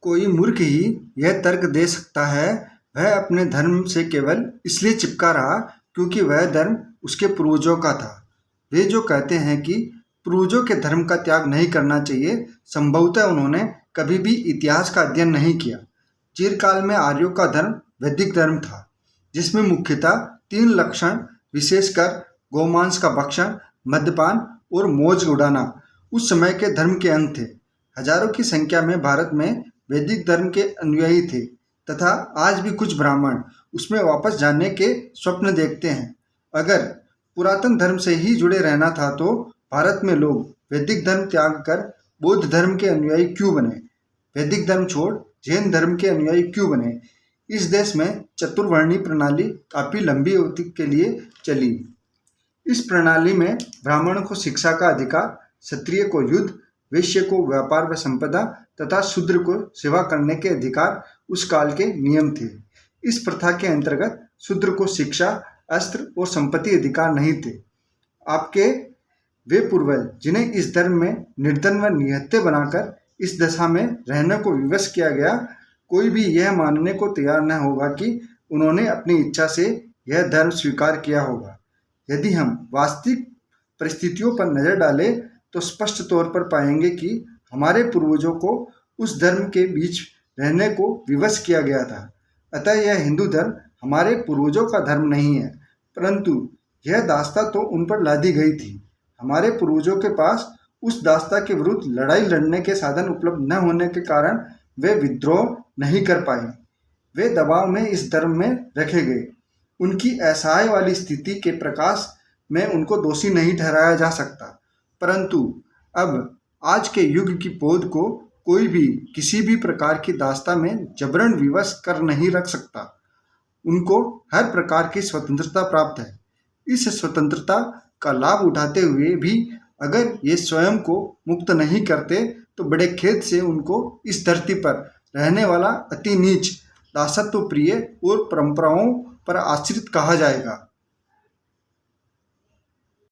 कोई मूर्ख ही यह तर्क दे सकता है वह अपने धर्म से केवल इसलिए चिपका रहा क्योंकि वह धर्म उसके पूर्वजों का था। वे जो कहते हैं कि पूर्वजों के धर्म का त्याग नहीं करना चाहिए, संभवतः उन्होंने कभी भी इतिहास का अध्ययन नहीं किया। चिरकाल में आर्यों का धर्म वैदिक धर्म था, जिसमें मुख्यतः 3 लक्षण विशेषकर गोमांस का भक्षण, मद्यपान और मौज उड़ाना उस समय के धर्म के अंग थे। हजारों की संख्या में भारत में वैदिक धर्म के अनुयायी थे तथा आज भी कुछ ब्राह्मण उसमें वापस जाने के स्वप्न देखते हैं। अगर पुरातन धर्म से ही जुड़े रहना था तो भारत में लोग वैदिक धर्म त्याग कर बौद्ध धर्म के अनुयायी क्यों बने? वैदिक धर्म छोड़ जैन धर्म के अनुयायी क्यों बने? इस देश में चतुर्वर्णी प्रणाली काफी लंबी अवधि के लिए चली। इस प्रणाली में ब्राह्मण को शिक्षा का अधिकार, क्षत्रिय को युद्ध, वैश्य को व्यापार व संपदा तथा शूद्र को सेवा करने के अधिकार उस काल के नियम थे। इस प्रथा के अंतर्गत शूद्र को शिक्षा, अस्त्र और संपत्ति अधिकार नहीं थे। आपके वे पूर्वज जिन्हें इस धर्म में निर्धन व निहत्थे बनाकर इस दशा में रहने को विवश किया गया, कोई भी यह मानने को तैयार न होगा कि उन्होंने अपनी इच्छा से यह धर्म स्वीकार किया होगा। यदि हम वास्तविक परिस्थितियों पर नजर डालें तो स्पष्ट तौर पर पाएंगे कि हमारे पूर्वजों को उस धर्म के बीच रहने को विवश किया गया था। अतः यह हिंदू धर्म हमारे पूर्वजों का धर्म नहीं है, परंतु यह दास्ता तो उन पर लादी गई थी। हमारे पूर्वजों के पास उस दास्ता के विरुद्ध लड़ाई लड़ने के साधन उपलब्ध न होने के कारण वे विद्रोह नहीं कर पाए। वे दबाव में इस धर्म में रखे गए। उनकी असहाय वाली स्थिति के प्रकाश में उनको दोषी नहीं ठहराया जा सकता, परंतु अब आज के युग की पौध को कोई भी किसी भी प्रकार की दास्ता में जबरन विवश कर नहीं रख सकता। उनको हर प्रकार की स्वतंत्रता प्राप्त है। इस स्वतंत्रता का लाभ उठाते हुए भी अगर ये स्वयं को मुक्त नहीं करते तो बड़े खेद से उनको इस धरती पर रहने वाला अति नीच, दासत्व प्रिय और परंपराओं पर आश्रित कहा जाएगा।